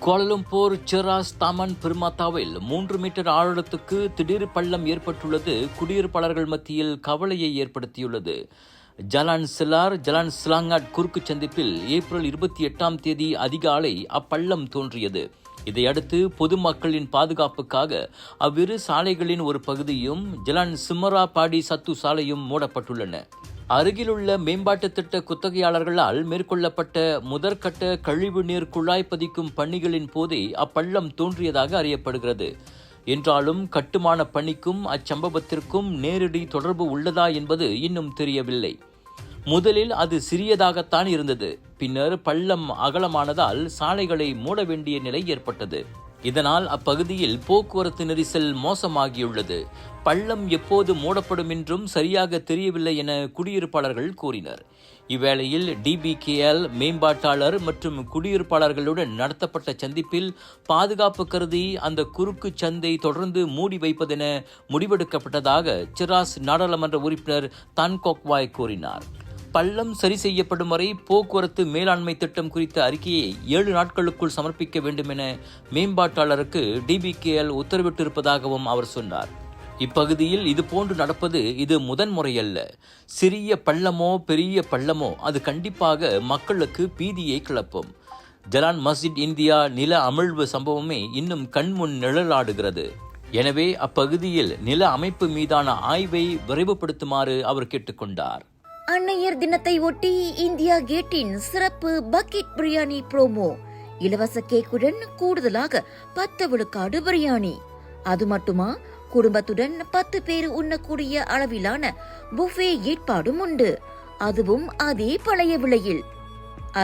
Kuala Lumpur Cheras Daman பெருமாத்தாவில் 3 metre ஆழத்துக்கு திடீர் பள்ளம் ஏற்பட்டுள்ளது குடியிருப்பாளர்கள் மத்தியில் கவலையை ஏற்படுத்தியுள்ளது. ஜலான் சிலார் ஜலான் சிலாங்காட் குறுக்கு சந்திப்பில் ஏப்ரல் 28ஆம் தேதி அதிகாலை அப்பள்ளம் தோன்றியது. இதையடுத்து பொதுமக்களின் பாதுகாப்புக்காக அவ்விரு சாலைகளின் ஒரு பகுதியும் ஜலான் சிமரா பாடி சத்து சாலையும் மூடப்பட்டுள்ளன. அருகிலுள்ள மேம்பாட்டு திட்ட குத்தகையாளர்களால் மேற்கொள்ளப்பட்ட முதற்கட்ட கழிவுநீர் குழாய் பதிக்கும் பணிகளின் போதே அப்பள்ளம் தோன்றியதாக அறியப்படுகிறது. என்றாலும் கட்டுமான பணிக்கும் அச்சம்பவத்திற்கும் நேரடி தொடர்பு உள்ளதா என்பது இன்னும் தெரியவில்லை. முதலில் அது சிறியதாகத்தான் இருந்தது. பின்னர் பள்ளம் அகலமானதால் சாலைகளை மூட வேண்டிய நிலை ஏற்பட்டது. இதனால் அப்பகுதியில் போக்குவரத்து நெரிசல் மோசமாகியுள்ளது. பள்ளம் எப்போது மூடப்படும் என்றும் சரியாக தெரியவில்லை என குடியிருப்பாளர்கள் கூறினர். இவ்வேளையில் DBKL மேம்பாட்டாளர் மற்றும் குடியிருப்பாளர்களுடன் நடத்தப்பட்ட சந்திப்பில் பாதுகாப்பு கருதி அந்த குறுக்கு சந்தை தொடர்ந்து மூடி வைப்பதென முடிவெடுக்கப்பட்டதாக சிராஸ் நாடாளுமன்ற உறுப்பினர் தான் கொக்வாய் கூறினார். பள்ளம் சரி செய்யப்படும் வரை போக்குவரத்து மேலாண்மை திட்டம் குறித்த அறிக்கையை 7 நாட்களுக்குள் சமர்ப்பிக்க வேண்டும் என மேம்பாட்டாளருக்கு DBKL உத்தரவிட்டிருப்பதாகவும் அவர் சொன்னார். இப்பகுதியில் இதுபோன்று நடப்பது இது முதன்முறையல்ல. சிறிய பள்ளமோ பெரிய பள்ளமோ அது கண்டிப்பாக மக்களுக்கு பீதியை கிளப்பும். ஜலான் மஸ்ஜித் இந்தியா நில அமிழ்வு சம்பவமே இன்னும் கண்முன் நிழலாடுகிறது. எனவே அப்பகுதியில் நில அமைப்பு மீதான ஆய்வை விரைவுபடுத்துமாறு அவர் கேட்டுக்கொண்டார். அன்னையர் தினத்தை ஒட்டி இந்தியா கேட்டின் சிறப்பு பக்கெட் பிரியாணி ப்ரோமோ. இலவச கேக்குடன் கூடுதலாக 10 விழுக்காடு பிரியாணி. அது மட்டுமா, குடும்பத்துடன் 10 பேர் உண்ணக்கூடிய அளவிலான புஃபே ஏற்பாடும் உண்டு. அதுவும் அதே பழைய விலையில்.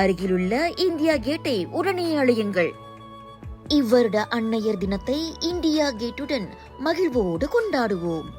அருகிலுள்ள இந்தியா கேட்டை உடனே அழையுங்கள். இவ்வருட அன்னையர் தினத்தை இந்தியா கேட்டுடன் மகிழ்வோடு கொண்டாடுவோம்.